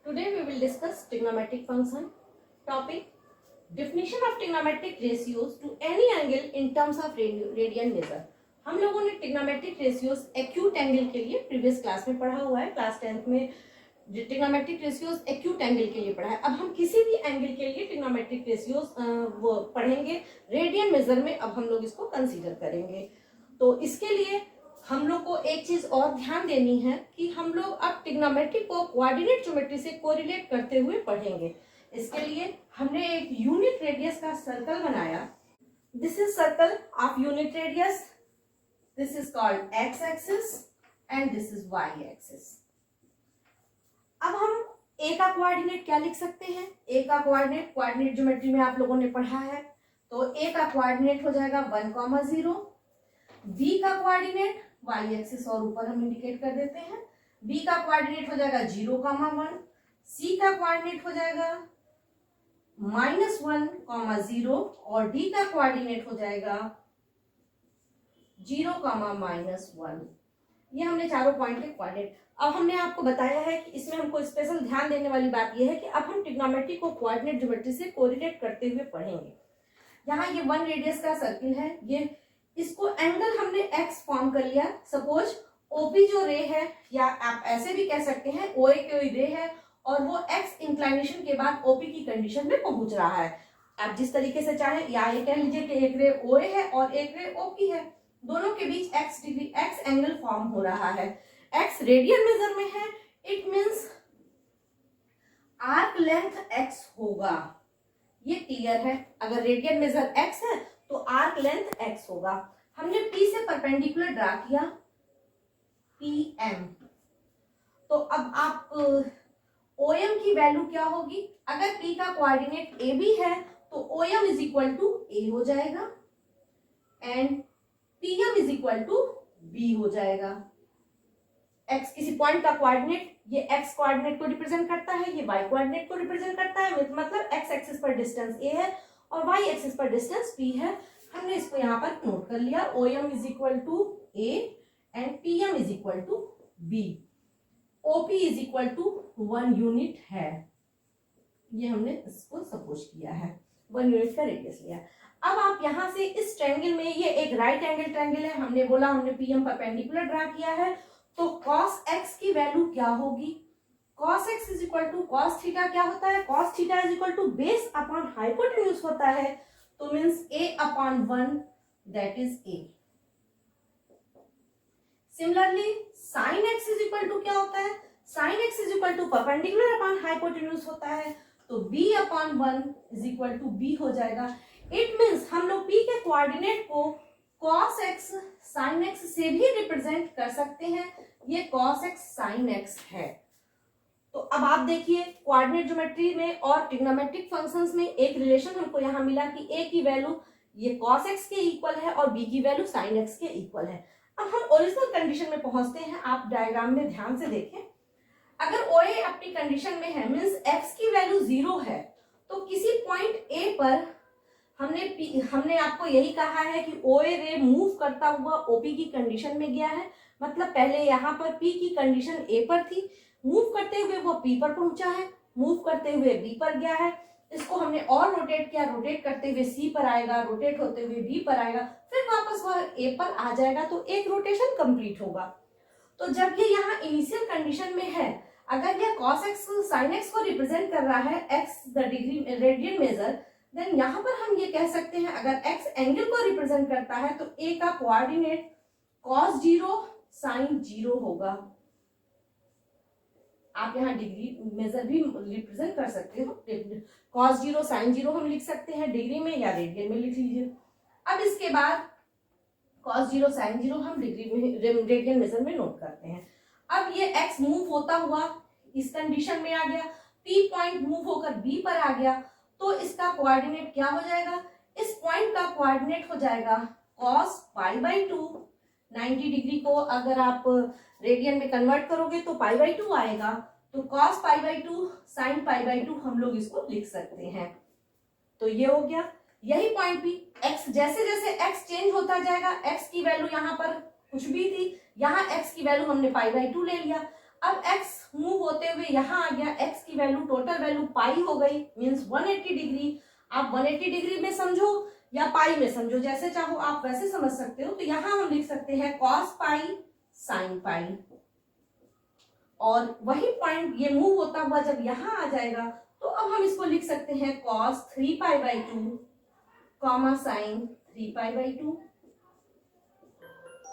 Today we will discuss trigonometric function. Topic: definition of trigonometric ratios to any angle in terms of radian measure. हम लोगों ने trigonometric ratios acute angle के लिए previous class में पढ़ा हुआ है. क्लास 10th में trigonometric ratios acute angle के लिए पढ़ा है. अब हम किसी भी angle के लिए trigonometric ratios वो पढ़ेंगे radian measure में. अब हम लोग इसको consider करेंगे. तो इसके लिए हम लोग को एक चीज और ध्यान देनी है कि हम लोग अब ट्रिग्नोमेट्री को कोऑर्डिनेट ज्योमेट्री से कोरिलेट करते हुए पढ़ेंगे. इसके लिए हमने एक यूनिट रेडियस का सर्कल बनाया. This is circle of unit radius. This is called X axis and this is Y axis. अब हम ए का कोऑर्डिनेट क्या लिख सकते हैं? ए का कोऑर्डिनेट ज्योमेट्री में आप लोगों ने पढ़ा है. तो ए का कोऑर्डिनेट हो जाएगा 1,0. बी का कोऑर्डिनेट वाई एक्सिस और ऊपर हम इंडिकेट कर देते हैं. बी का कोऑर्डिनेट हो जाएगा 0,1. सी का कोऑर्डिनेट हो जाएगा -1,0 और डी का कोऑर्डिनेट हो जाएगा 0,-1. ये हमने चारों पॉइंट के कोऑर्डिनेट. अब हमने आपको बताया है कि इसमें हमको स्पेशल ध्यान देने वाली बात यह है कि अब हम ट्रिग्नोमेट्री को कोऑर्डिनेट ज्योमेट्री से कोरिलेट करते हुए पढ़ेंगे. यहाँ ये 1 रेडियस का सर्किल है. ये इसको एंगल हमने x फॉर्म कर लिया. सपोज OP जो रे है, या आप ऐसे भी कह सकते हैं OA कोई रे है और वो x इंक्लाइनेशन के बाद OP की कंडीशन में पहुंच रहा है. आप जिस तरीके से चाहे, या ये कह लीजिए कि एक रे OA है और एक रे OP है. दोनों के बीच x degree x angle form हो रहा है. x रेडियन मेजर में है. It means arc length x होगा. ये क्लियर है. अगर रेडियन मेजर x है तो आर्क लेंथ x होगा. हमने P से परपेंडिकुलर ड्रा किया PM. तो अब आप OM की वैल्यू क्या होगी? अगर P का कोऑर्डिनेट AB है तो OM is equal to A हो जाएगा and PM is equal to B हो जाएगा. X किसी पॉइंट का कोऑर्डिनेट, ये X कोऑर्डिनेट को रिप्रेजेंट करता है, ये Y कोऑर्डिनेट को रिप्रेजेंट करता है. मतलब X एक्सिस पर डिस्टेंस A है और y एक्सिस पर डिस्टेंस p है. हमने इसको यहाँ पर नोट कर लिया. OM is equal to A and PM is equal to B. OP is equal to 1 unit है. ये हमने इसको सपोज किया है. 1 यूनिट का रेडियस लिया. अब आप यहाँ से इस ट्रायंगल में, ये एक राइट एंगल ट्रायंगल है. हमने बोला हमने PM परपेंडिकुलर ड्रा किया है. तो cos x की वैल्यू क्या होगी? cos x is equal to cos theta. क्या होता है? cos theta is equal to base upon hypotenuse होता है. तो means a upon 1 that is a. Similarly sin x is equal to क्या होता है? sin x is equal to perpendicular upon hypotenuse होता है. तो b upon 1 is equal to b हो जाएगा. इट मींस हम लोग p के कोऑर्डिनेट को cos x sin x से भी रिप्रेजेंट कर सकते हैं. ये cos x sin x है. तो अब आप देखिए कोऑर्डिनेट ज्योमेट्री में और ट्रिग्नोमेट्रिक फंक्शंस में एक रिलेशन हमको यहाँ मिला कि a की वैल्यू ये cos x के इक्वल है और b की वैल्यू sin x के इक्वल है. अब हम ओरिजिनल कंडीशन में पहुंचते हैं. आप डायग्राम में ध्यान से देखें. अगर OA अपनी कंडीशन में है, मींस x की वैल्यू 0 है, तो किसी पॉइंट A पर हमने आपको यही कहा है कि OA रे मूव करता हुआ OP की कंडीशन में गया है. मतलब पहले यहाँ पर P की कंडीशन A पर थी, मूव करते हुए वो P पर पहुंचा है, मूव करते हुए B पर गया है. इसको हमने और रोटेट किया. रोटेट करते हुए C पर आएगा, रोटेट होते हुए B पर आएगा, फिर वापस वह A पर आ जाएगा. तो एक रोटेशन कंप्लीट होगा. तो जब ये यहाँ इनिशियल कंडीशन में है, अगर यह cos x sin x को रिप्रेजेंट कर रहा है, x the degree radian measure, then यहाँ पर हम ये कह सकते हैं अगर x एंगल को रिप्रेजेंट करता है तो A का कोऑर्डिनेट cos 0 sin 0 होगा. आप यहाँ डिग्री मेजर भी रिप्रेजेंट कर सकते हो. cos 0 sin 0 हम लिख सकते हैं डिग्री में या रेडियन में लिख लीजिए. अब इसके बाद cos 0 sin 0 हम डिग्री में रेडियन मेजर में नोट करते हैं. अब ये x मूव होता हुआ इस कंडीशन में आ गया, P पॉइंट मूव होकर B पर आ गया, तो इसका कोऑर्डिनेट क्या हो जाएगा? इस पॉइंट का कोऑर्डिनेट हो जाएगा cos π/2. 90 डिग्री को अगर आप रेडियन में कन्वर्ट करोगे तो π/2 आएगा. तो cos π/2 sin π/2 हम लोग इसको लिख सकते हैं. तो ये हो गया. यही पॉइंट भी x, जैसे जैसे x चेंज होता जाएगा, x की वैल्यू यहाँ पर कुछ भी थी, यहाँ x की वैल्यू हमने π/2 ले लिया. अब x मूव होते हुए यहाँ आ गया, x की वैल्यू टोटल वैल्यू पाई हो गई, मीन्स 180 डिग्री। आप 180 डिग्री में समझो या पाई में समझो, जैसे चाहो आप वैसे समझ सकते हो। तो यहाँ हम लिख सकते हैं cos पाई sin पाई, और वही पॉइंट ये मूव होता हुआ जब यहाँ आ जाएगा तो अब हम इसको लिख सकते हैं cos 3 pi by 2 comma sin 3 pi by 2,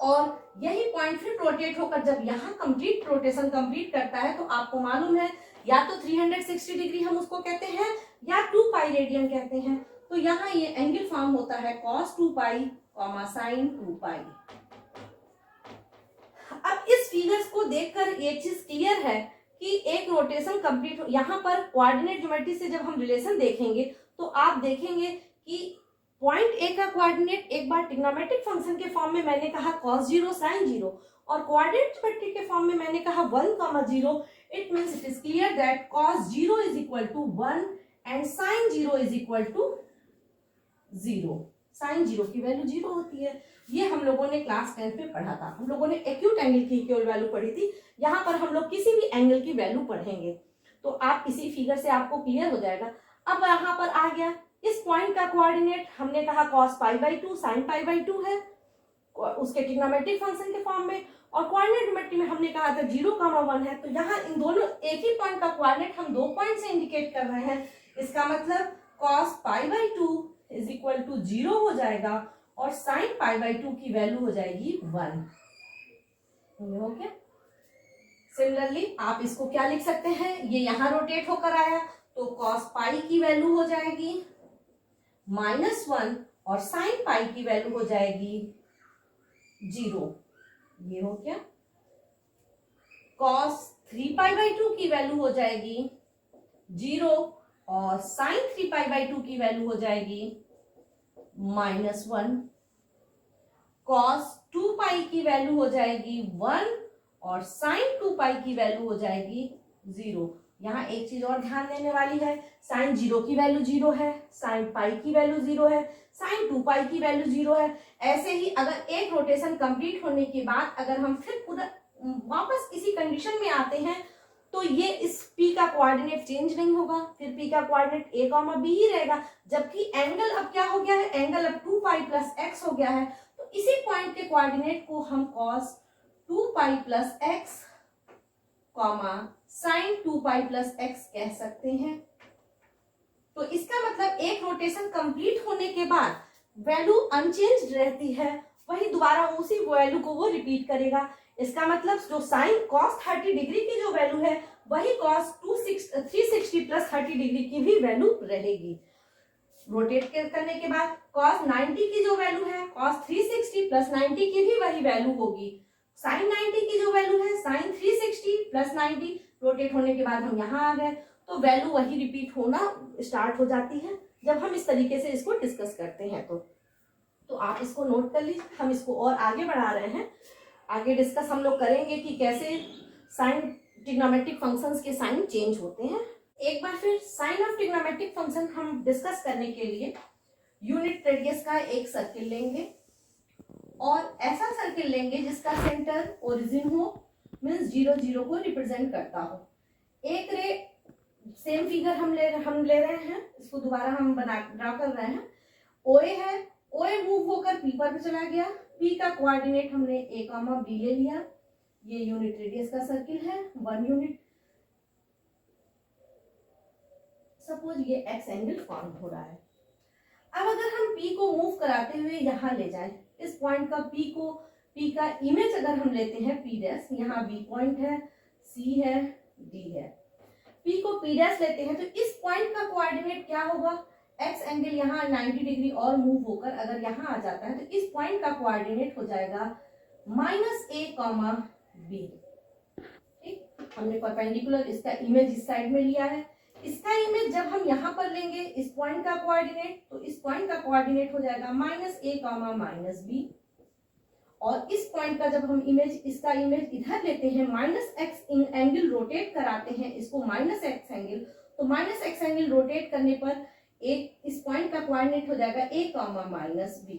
और यही पॉइंट फिर रोटेट होकर जब यहाँ कंप्लीट रोटेशन कंप्लीट करता है तो आपको मालूम है या तो 360 डिग्री हम उसको कहते हैं या 2 पाई रेडियन कहते हैं। तो यहाँ ये एंगल फॉर्म होता है cos 2 पाई कॉमा sin 2 पाई। अब इस फिगर्स को देखकर एक चीज क्लियर है कि एक रोटेशन कंप्लीट, यहाँ पर कोऑर्डिनेट ज्योमेट्री से जब हम रिलेशन देखेंगे तो आप देखेंगे कि पॉइंट ए का कोऑर्डिनेट एक बार ट्रिग्नोमेट्रिक फंक्शन के फॉर्म में मैंने कहा cos 0 sin 0, और कोऑर्डिनेट ज्योमेट्री के फॉर्म में मैंने कहा 1, 0। It means it is clear that cos 0 is equal to 1 and sin 0 is equal to 0। sin 0 की वैल्यू 0 होती है। ये हम लोगों ने क्लास 10 में पढ़ा था, हम लोगों ने एक्यूट एंगल की केवल वैल्यू पढ़ी थी। यहाँ पर हम लोग किसी भी एंगल की वैल्यू पढ़ेंगे, तो आप इसी फिगर से आपको क्लियर हो जाएगा। अब यहाँ पर आ गया इस पॉइंट का कोऑर्डिनेट, हमने कहा cos pi by 2 sin pi by 2 है उसके ट्रिग्नोमेट्रिक फंक्शन के फॉर्म में, और कोऑर्डिनेट ज्योमेट्री में हमने कहा था 0, 1 है। तो यहाँ इन दोनों एक ही पॉइंट का कोऑर्डिनेट हम 2 पॉइंट से इंडिकेट कर रहे हैं। इसका मतलब cos pi by 2 is equal to 0 हो जाएगा और sin पाई बाई 2 की वैल्यू हो जाएगी 1। हो गया। सिमिलरली आप इसको क्या लिख सकते हैं, ये यहाँ रोटेट होकर आया तो cos पाई की वैल्यू हो जाएगी -1 और sin पाई की वैल्यू हो जाएगी 0। ये हो गया। cos 3 पाई बाई 2 की वैल्यू हो जाएगी 0 और sin 3 पाई बाई 2 की वैल्यू हो जाएगी -1। cos 2 पाई की वैल्यू हो जाएगी 1 और sin 2 पाई की वैल्यू हो जाएगी 0। यहाँ एक चीज और ध्यान देने वाली है, sin 0 की वैल्यू 0 है, sin पाई की वैल्यू 0 है, sin 2 पाई की वैल्यू 0 है। ऐसे ही अगर एक रोटेशन कंप्लीट होने के बाद अगर हम फिर पूरा वापस इसी कंडीशन में आते हैं तो ये इस P का कोऑर्डिनेट चेंज नहीं होगा, फिर P का कोऑर्डिनेट a, B ही रहेगा। जबकि एंगल अब क्या हो गया है, एंगल अब 2 पाई प्लस x हो गया है। तो इसी पॉइंट के कोऑर्डिनेट को हम cos 2 पाई प्लस x sin 2 पाई प्लस x कह सकते हैं। तो इसका मतलब एक रोटेशन कंप्लीट होने के बाद वैल्यू अनचेंज रहती है, वही दोबारा उसी वैल्यू को वो रिपीट करेगा। इसका मतलब जो sin cos 30 डिग्री की जो वैल्यू है वही cos 360 प्लस 30 डिग्री की भी वैल्यू रहेगी। रोटेट करने के बाद cos 90 की जो वैल्यू है cos 360 प्लस 90 की भी वही वैल्यू होगी। sin 90 की जो वैल्यू है sin 360 प्लस 90, रोटेट होने के बाद हम यहाँ आ गए तो वैल्यू वही रिपीट होना स्टार्ट हो जाती है जब हम इस तरीके से इसको डिस्कस करते हैं। तो आप इसको नोट कर लीजिए, हम इसको और आगे बढ़ा रहे हैं। आगे डिस्कस हम लोग करेंगे कि कैसे साइन ट्रिग्नोमेट्रिक फंक्शंस के साइन चेंज होते हैं। एक बार फिर साइन ऑफ ट्रिग्नोमेट्रिक फंक्शन हम डिस्कस करने के लिए यूनिट रेडियस का एक सर्किल लेंगे और ऐसा सर्किल लेंगे जिसका सेंटर ओरिजिन हो, मीन्स 0, 0 को रिप्रेजेंट करता हो। एक रे सेम फिगर हम ले रहे हैं, इसको दोबारा हम ड्रा कर रहे हैं। OA है, OA मूव होकर P पर चला गया, P का कोऑर्डिनेट हमने A, B ले लिया। ये यूनिट रेडियस का सर्किल है, 1 यूनिट। सपोज ये x एंगल फॉर्म हो रहा है। अब अगर हम P को मूव कराते हुए यहाँ ले जाएं, इस पॉइंट का P का इमेज अगर हम लेते हैं P डैश, यहाँ B पॉइंट है, C है, D है, P को P डैश लेते हैं तो इस पॉइंट का कोऑर्डिनेट क्या होगा, x एंगल यहाँ 90 डिग्री और मूव होकर अगर यहाँ आ जाता है तो इस पॉइंट का कोऑर्डिनेट हो जाएगा -a, b। ठीक, हमने परपेंडिकुलर इसका इमेज इस साइड में लिया है। इसका इमेज जब हम यहाँ पर लेंगे इस पॉइंट का कोऑर्डिनेट, तो इस पॉइंट का कोऑर्डिनेट हो जाएगा -a, b। और इस पॉइंट का जब हम इमेज, इसका इमेज इधर लेते हैं, -x एंगल रोटेट कराते हैं इसको -x एंगल, तो -x एंगल रोटेट करने पर एक इस पॉइंट का कोऑर्डिनेट हो जाएगा a, b।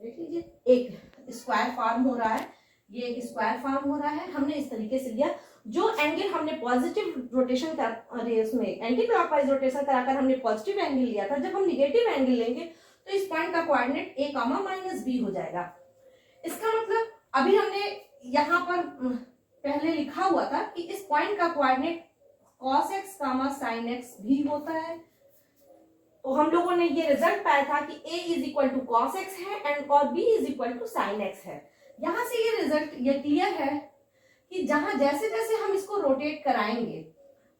देख लीजिए एक स्क्वायर फॉर्म हो रहा है। ये एक स्क्वायर फॉर्म हो रहा है, हमने इस तरीके से लिया। जो एंगल हमने पॉजिटिव रोटेशन कर, अरे उसमें एंटी क्लॉकवाइज रोटेशन कराकर हमने पॉजिटिव एंगल लिया था, जब हम निगेटिव एंगल लेंगे तो इस पॉइंट का coordinate a comma minus b हो जाएगा। इसका मतलब अभी हमने यहाँ पर पहले लिखा हुआ था कि इस पॉइंट का कोऑर्डिनेट cos x कामा sin x भी होता है। तो हम लोगों ने ये रिजल्ट पाया था कि a is equal to cos x है एंड और b is equal to sin x है। यहाँ से ये रिजल्ट ये क्लियर है कि जहां जैसे जैसे हम इसको रोटेट कराएंगे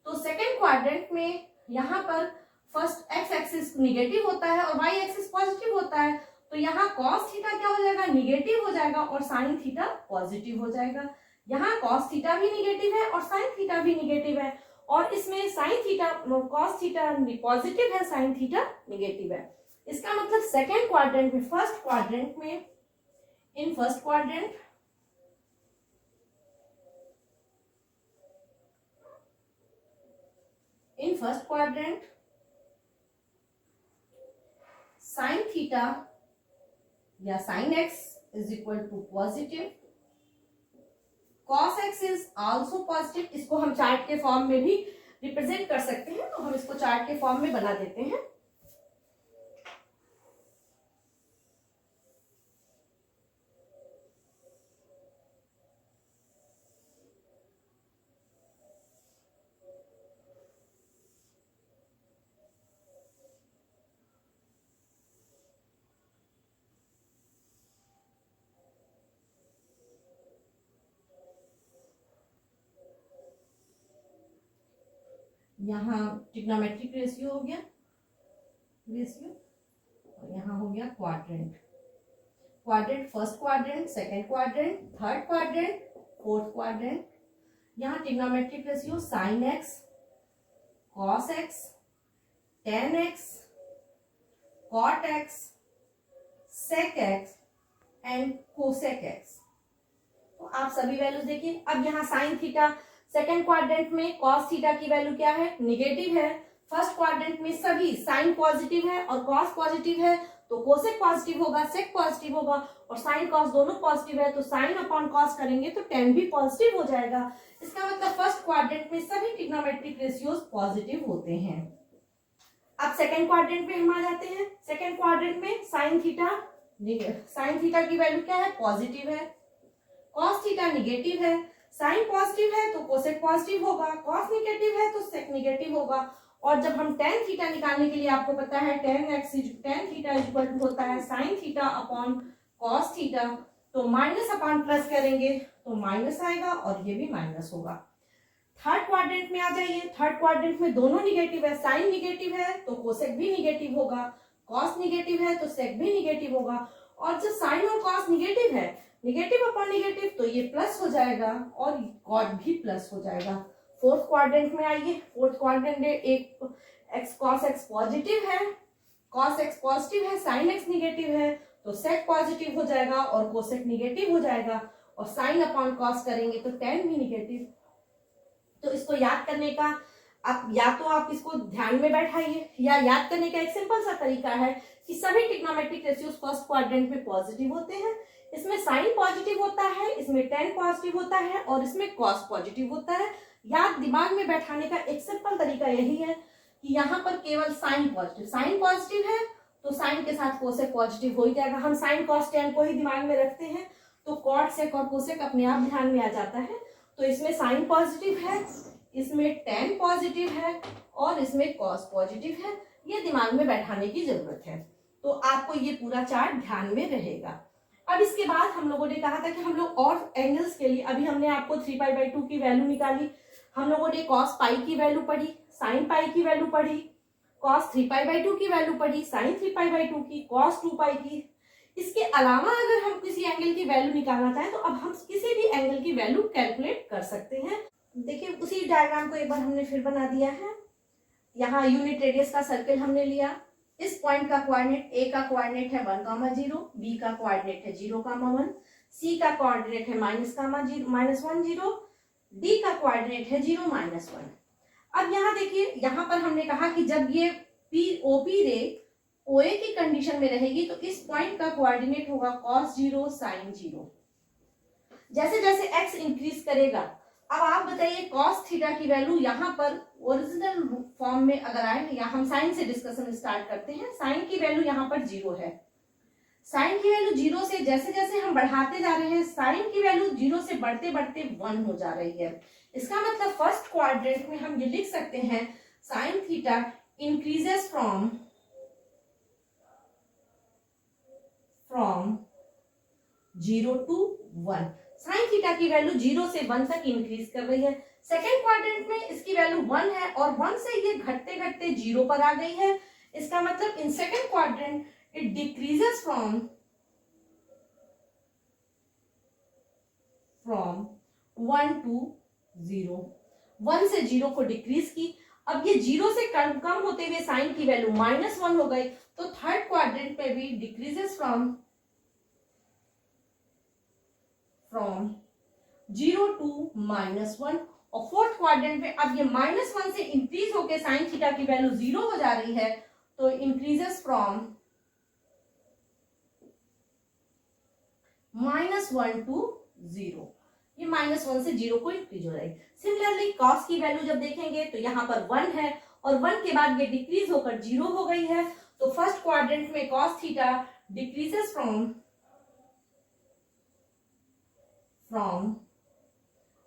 तो सेकेंड क्वाड्रेंट में यहाँ पर फर्स्ट एक्स एक्सिस निगेटिव होता है और वाई एक्सिस पॉजिटिव होता है, तो यहाँ cos थीटा क्या हो जाएगा, निगेटिव हो जाएगा और sin थीटा पॉजिटिव हो जाएगा। यहाँ cos थीटा भी निगेटिव है और sin थीटा भी निगेटिव है, और इसमें sin theta cos theta positive है, sin थीटा निगेटिव है। इसका मतलब सेकेंड क्वाड्रेंट में, फर्स्ट क्वाड्रेंट में, in first quadrant sin theta या sin x is equal to positive, cos x is also positive. इसको हम चार्ट के फॉर्म में भी रिप्रेजेंट कर सकते हैं, तो हम इसको चार्ट के फॉर्म में बना देते हैं। यहाँ ट्रिग्नोमेट्रिक रेशियो हो गया, और यहाँ हो गया quadrant. First quadrant, second quadrant, third quadrant, fourth quadrant. यहाँ trigonometric ratio sin x, cos x, tan x, cot x, sec x and cosec x। तो आप सभी वैल्यूज देखिए। अब यहाँ sin थीटा सेकेंड क्वाड्रेंट में cos थीटा की value क्या है, निगेटिव है। फर्स्ट क्वाड्रेंट में सभी sin पॉजिटिव है और cos पॉजिटिव है, तो cosec पॉजिटिव होगा, sec पॉजिटिव होगा, और sin cos दोनों पॉजिटिव है, तो sin अपॉन cos करेंगे तो tan भी पॉजिटिव हो जाएगा। इसका मतलब फर्स्ट क्वाड्रेंट में सभी ट्रिग्नोमेट्रिक रेशियोज पॉजिटिव होते हैं। अब सेकेंड क्वाड्रेंट में हम आ जाते हैं। सेकेंड क्वाड्रेंट में sin थीटा की वैल्यू क्या है, पॉजिटिव है। cos थीटा निगेटिव है, sin पॉजिटिव है तो cosec पॉजिटिव होगा, cos निगेटिव है तो sec निगेटिव होगा। और जब हम tan थीटा निकालने के लिए, आपको पता है tan थीटा इक्वल टू होता है sin theta upon cos theta, तो माइनस अपॉन प्लस करेंगे तो माइनस आएगा और ये भी माइनस होगा। थर्ड क्वाड्रेंट में आ जाइए। थर्ड क्वाड्रेंट में दोनों निगेटिव है, sin निगेटिव है तो cosec भी निगेटिव होगा, cos निगेटिव है तो sec भी निगेटिव होगा। और जब sin और cos निगेटिव है, निगेटिव अपॉन निगेटिव, तो ये प्लस हो जाएगा और cot भी प्लस हो जाएगा। फोर्थ क्वाड्रेंट में आइए। फोर्थ क्वाड्रेंट में एक x cos x पॉजिटिव है, cos x पॉजिटिव है, sin x निगेटिव है, तो sec पॉजिटिव हो जाएगा और cosec निगेटिव हो जाएगा, और sin अपॉन cos करेंगे तो tan भी निगेटिव। तो इसको याद करने का आप या तो आप इसको ध्यान में बैठाइए, या याद करने का एक सिंपल सा तरीका है कि सभी ट्रिग्नोमेट्रिक रेशियोज फर्स्ट क्वाड्रेंट में पॉजिटिव होते हैं। इसमें sin पॉजिटिव होता है, इसमें tan पॉजिटिव होता है और इसमें cos पॉजिटिव होता है। याद दिमाग में बैठाने का एक सिंपल तरीका यही है कि यहाँ पर केवल sin पॉजिटिव है तो sin के साथ cosec पॉजिटिव हो ही जाएगा। हम sin cos tan को ही दिमाग में रखते हैं तो cot sec और cosec अपने आप ध्यान में आ जाता है। तो इसमें sin पॉजिटिव है, इसमें tan पॉजिटिव है और इसमें cos पॉजिटिव है। ये दिमाग में बैठाने की जरूरत है, तो आपको ये पूरा चार्ट ध्यान में रहेगा। अब इसके बाद हम लोगों ने कहा था कि हम लोग और एंगल्स के लिए, अभी हमने आपको 3π/2 की वैल्यू निकाली, हम लोगों ने cos पाई की वैल्यू पढ़ी, sin पाई की वैल्यू पढ़ी, cos 3π/2 की वैल्यू पढ़ी, sin 3π/2 की, cos 2π की। इसके अलावा अगर हम किसी एंगल की वैल्यू निकालना चाहें तो अब हम किसी भी एंगल की वैल्यू कैलकुलेट कर सकते हैं। देखिए उसी डायग्राम को एक बार हमने फिर बना दिया है। यहाँ यूनिट रेडियस का सर्कल हमने लिया। इस पॉइंट का कोऑर्डिनेट, ए का कोऑर्डिनेट है 1,0, बी का कोऑर्डिनेट है 0,1, सी का कोऑर्डिनेट है -10, डी का कोऑर्डिनेट है 0, -1। अब यहाँ देखिए, यहाँ पर हमने कहा कि जब ये ओपी रे ओए की कंडीशन में रहेगी तो इस पॉइंट का कोऑर्डिनेट होगा cos 0 sin 0। जैसे जैसे x इंक्रीज करेगा, अब आप बताइए कॉस थीटा की वैल्यू यहाँ पर ओरिजिनल फॉर्म में अगर आए, या हम साइन से डिस्कशन स्टार्ट करते हैं, साइन की वैल्यू यहाँ पर 0 है, साइन की वैल्यू 0 से जैसे जैसे हम बढ़ाते जा रहे हैं साइन की वैल्यू 0 से बढ़ते बढ़ते 1 हो जा रही है। इसका मतलब फर्स्ट क्वाड्रेंट में हम ये लिख सकते हैं sine theta increases from 0 to 1, sine theta की वैल्यू 0 से 1 तक इंक्रीज कर रही है। सेकेंड क्वाड्रेंट में इसकी वैल्यू 1 है और 1 से ये घटते घटते 0 पर आ गई है। इसका मतलब in second quadrant it decreases from 1 to 0, 1 से 0 को डिक्रीज की। अब ये 0 से कम होते हुए साइन की वैल्यू -1 हो गई, तो थर्ड क्वाड्रेंट में भी डिक्रीजेस फ्रॉम 0 to -1, और फोर्थ क्वाड्रेंट में अब ये -1 से इंक्रीज होकर साइन थीटा की वैल्यू 0 हो जा रही है, तो इंक्रीजेस फ्रॉम -1 to 0, ये -1 से 0 को इंक्रीज हो जाएगी। सिमिलरली कॉस की वैल्यू जब देखेंगे तो यहाँ पर 1 है और 1 के बाद ये डिक्रीज होकर 0 हो गई है, तो फर्स्ट क्वाड्रेंट में cos theta decreases from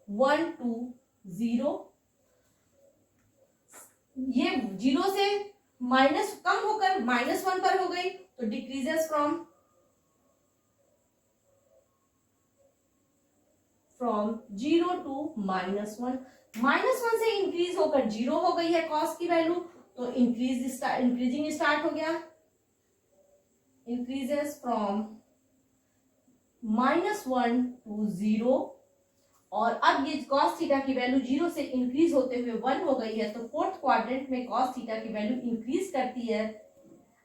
1 to 0, ये 0 से माइनस कम होकर -1 पर हो गई, तो डिक्रीजेस फ्रॉम 0 to -1, -1 से इंक्रीज होकर 0 हो गई है कॉस की वैल्यू, तो इंक्रीजिंग स्टार्ट हो गया, इंक्रीजेस फ्रॉम -1 to 0, और अब ये कॉस थीटा की वैल्यू 0 से इंक्रीज होते हुए 1 हो गई है, तो फोर्थ क्वाड्रेंट में कॉस थीटा की वैल्यू इंक्रीज करती है।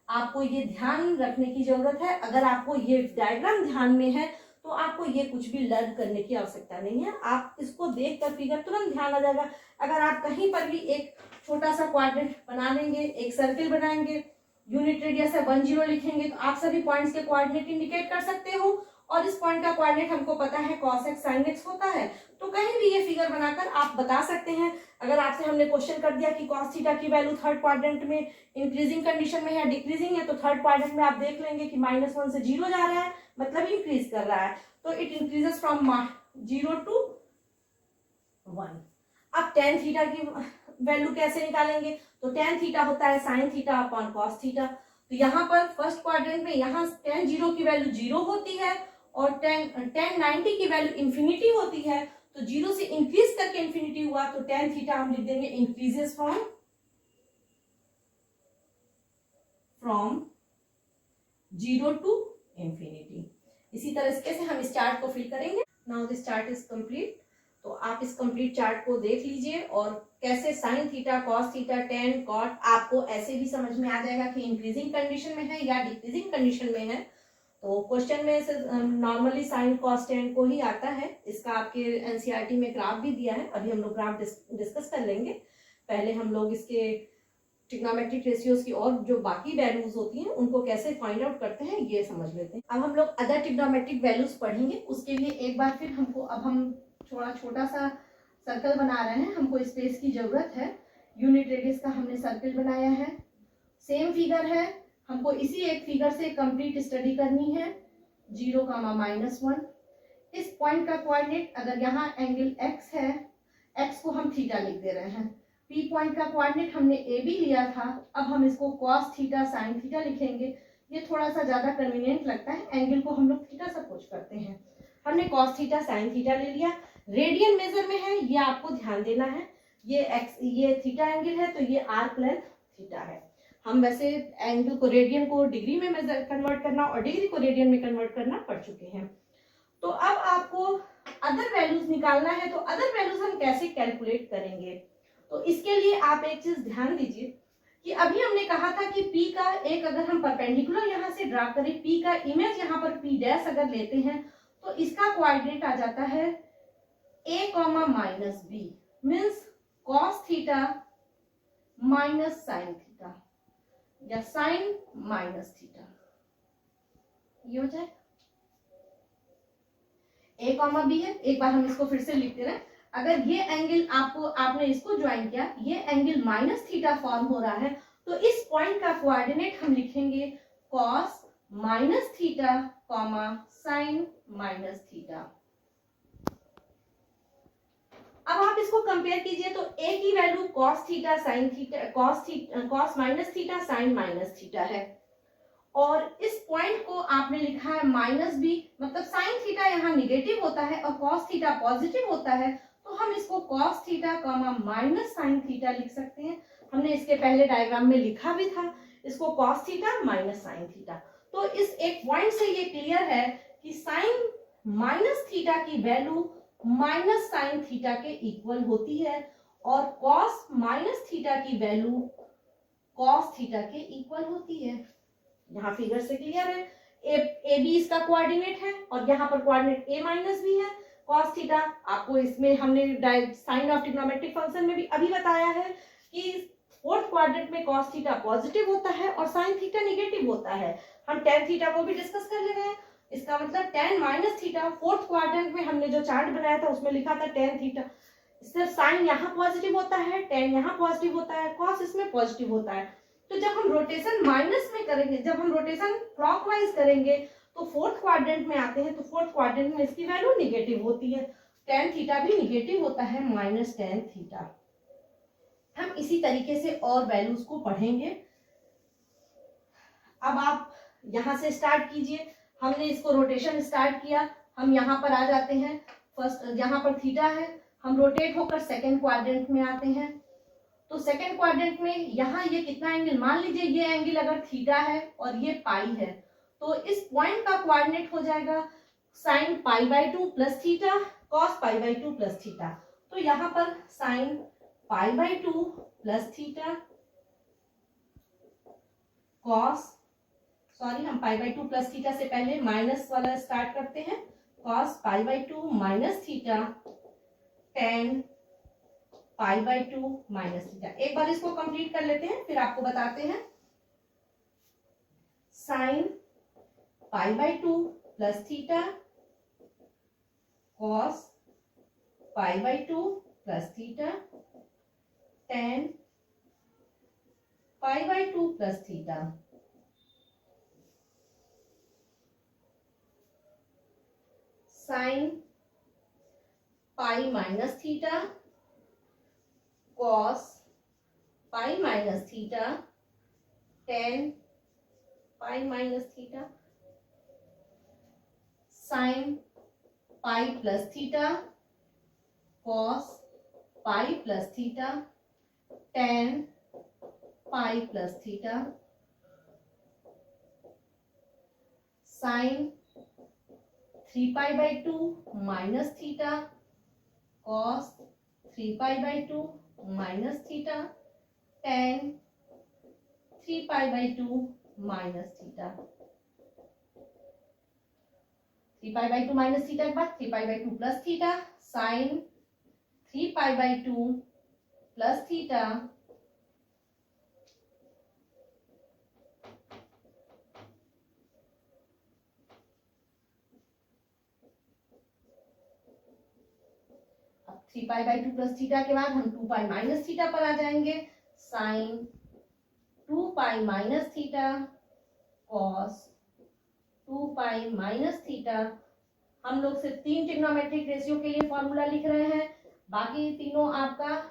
आपको ये ध्यान रखने की जरूरत है, अगर आपको ये डायग्राम ध्यान में है तो आपको ये कुछ भी लर्न करने की आवश्यकता नहीं है, आप इसको देखकर फिगर तुरंत ध्यान आ जाएगा। अगर आप कहीं पर भी एक छोटा सा क्वाड्रेंट बना लेंगे, एक सर्किल बनाएंगे, यूनिट रेडियस है 1 0 लिखेंगे, तो आप सभी पॉइंट्स के कोऑर्डिनेट इंडिकेट कर सकते हो, और इस पॉइंट का कोऑर्डिनेट हमको पता है cos x sin x होता है, तो कहीं भी ये फिगर बनाकर आप बता सकते हैं। अगर आपसे हमने क्वेश्चन कर दिया कि cos थीटा की वैल्यू थर्ड क्वाड्रेंट में इंक्रीजिंग कंडीशन में है डिक्रीजिंग है, तो थर्ड क्वाड्रेंट में आप देख लेंगे कि -1 से 0 जा रहा है, मतलब इंक्रीज कर रहा है, तो इट इंक्रीजेस फ्रॉम 0 to 1। अब tan थीटा की वैल्यू कैसे निकालेंगे, तो tan थीटा होता है sin theta upon cos theta, तो यहाँ पर फर्स्ट क्वाड्रेंट में यहाँ tan 0 की वैल्यू 0 होती है और tan 90 की वैल्यू इंफिनिटी होती है, तो 0 से इंक्रीज करके इंफिनिटी हुआ, तो tan थीटा हम लिख देंगे इंक्रीजेस फ्रॉम 0 to इंफिनिटी। इसी तरह से हम इस चार्ट को फिल करेंगे। Now this chart is complete, तो आप इस कंप्लीट चार्ट को देख लीजिए, और कैसे sine theta cos theta tan cot आपको ऐसे भी समझ में आ जाएगा कि इंक्रीजिंग कंडीशन में है या डिक्रीजिंग कंडीशन में है। तो क्वेश्चन में नॉर्मली साइन कॉस टेन को ही आता है, इसका आपके एनसीईआरटी में ग्राफ भी दिया है, अभी हम लोग ग्राफ डिस्कस कर लेंगे। पहले हम लोग इसके ट्रिग्नोमेट्रिक रेशियोज की और जो बाकी वैल्यूज होती हैं उनको कैसे फाइंड आउट करते हैं ये समझ लेते हैं। अब हम लोग अदर ट्रिग्नोमेट्रिक वैल्यूज पढ़ेंगे, उसके लिए एक बार फिर हमको, अब हम थोड़ा छोटा सा सर्कल बना रहे हैं, हमको स्पेस की जरूरत है। यूनिट रेडियस का हमने सर्कल बनाया है, सेम फिगर है, हमको इसी एक फिगर से कंप्लीट स्टडी करनी है। 0, -1, इस पॉइंट का कोऑर्डिनेट, अगर यहाँ एंगल x है, x को हम थीटा लिख दे रहे हैं, P पॉइंट का कोऑर्डिनेट हमने ए बी लिया था, अब हम इसको cos थीटा sin थीटा लिखेंगे, ये थोड़ा सा ज्यादा कन्वीनियंट लगता है, एंगल को हम लोग थीटा सपोज करते हैं। हमने cos थीटा sin थीटा ले लिया, रेडियन मेजर में है, ये आपको ध्यान देना है, ये थीटा एंगल है, तो ये आर्क लेंथ थीटा है। हम वैसे एंगल को, रेडियन को डिग्री में मेजर कन्वर्ट करना और डिग्री को रेडियन में कन्वर्ट करना पढ़ चुके हैं। तो अब आपको अदर वैल्यूज निकालना है, तो अदर वैल्यूज हम कैसे कैलकुलेट करेंगे, तो इसके लिए आप एक चीज ध्यान दीजिए कि अभी हमने कहा था कि P का एक, अगर हम परपेंडिकुलर यहाँ से ड्रा करें, P का इमेज यहाँ पर P डैश अगर लेते हैं, तो इसका कोऑर्डिनेट आ जाता है a, -b, means cos theta minus sine theta, या साइन माइनस थीटा, ये हो जाए। ए कॉमा बी है। एक बार हम इसको फिर से लिखते हैं। अगर ये एंगल आपने इसको ज्वाइन किया, ये एंगल माइनस थीटा फॉर्म हो रहा है, तो इस पॉइंट का कोऑर्डिनेट हम लिखेंगे cos minus theta comma sign minus theta. अब आप इसको कंपेयर कीजिए तो ए की value cos theta sine theta cos minus theta sine minus theta है, और इस पॉइंट को आपने लिखा है माइनस बी, मतलब साइन थीटा यहाँ निगेटिव होता है और कॉस थीटा पॉजिटिव होता है, तो हम इसको cos theta comma minus sine theta लिख सकते हैं। हमने इसके पहले डायग्राम में लिखा भी था इसको cos theta minus sine theta. तो इस एक पॉइंट से ये क्लियर है कि साइन माइनस थीटा की वैल्यू माइनस साइन थीटा के इक्वल होती है, और कॉस माइनस थीटा की वैल्यू कॉस थीटा के इक्वल होती है। यहाँ फिगर से क्लियर है। ए बी इसका कोऑर्डिनेट है और यहाँ पर कोऑर्डिनेट ए माइनस बी है। कॉस थीटा आपको इसमें हमने साइन ऑफ ट्रिग्नोमेट्रिक फंक्शन में भी अभी बताया है कि फोर्थ क्वाड्रेंट में कॉस थीटा पॉजिटिव होता है और साइन थीटा निगेटिव होता है। हम टेन थीटा को भी डिस्कस कर ले रहे हैं। इसका मतलब ten minus theta, fourth quadrant में हमने जो चार्ट बनाया था उसमें लिखा था टेन थीटा, सिर्फ साइन यहाँ पॉजिटिव होता है, टेन यहाँ पॉजिटिव होता है, कॉस इसमें पॉजिटिव होता है। तो जब हम रोटेशन माइनस में करेंगे, जब हम रोटेशन क्लॉकवाइज करेंगे तो फोर्थ क्वाड्रेंट में आते हैं, तो फोर्थ क्वाड्रेंट में इसकी वैल्यू निगेटिव होती है। टेन थीटा भी निगेटिव होता है माइनस टेन थीटा। हम इसी तरीके से और वैल्यूज को पढ़ेंगे। अब आप यहां से स्टार्ट कीजिए। हमने इसको रोटेशन स्टार्ट किया, हम यहाँ पर आ जाते हैं। फर्स्ट यहाँ पर थीटा है, हम रोटेट होकर सेकेंड क्वाड्रेंट में आते हैं। तो सेकेंड क्वाड्रेंट में यहाँ ये कितना एंगल, मान लीजिए ये एंगल अगर थीटा है और ये पाई है, तो इस पॉइंट का कोऑर्डिनेट हो जाएगा sine pi by two plus theta cos pi by two plus theta. तो यहाँ पर sine pi by two plus theta cos, sorry हम pi by two plus theta से पहले माइनस वाला स्टार्ट करते हैं, cos pi by two minus theta ten pi by two minus theta. एक बार इसको कंप्लीट कर लेते हैं फिर आपको बताते हैं। Sign pi by two plus theta cos pi by two plus theta ten pi by two plus theta. Sine pi minus theta cos pi minus theta ten pi minus theta. Sine pi plus theta cos pi plus theta ten pi plus theta. Sine three pi by two minus theta cos three pi by two minus theta ten three pi by two minus theta. Three pi by two minus theta के बाद three pi by two plus theta, sine three pi by two plus theta three pi by two plus theta के बाद हम to pi minus theta पर आ जाएंगे। Sign to pi minus theta cos two pi minus theta. हम लोग सिर्फ तीन trigonometric ratio के लिए फॉर्मूला लिख रहे हैं, बाकी तीनों आपका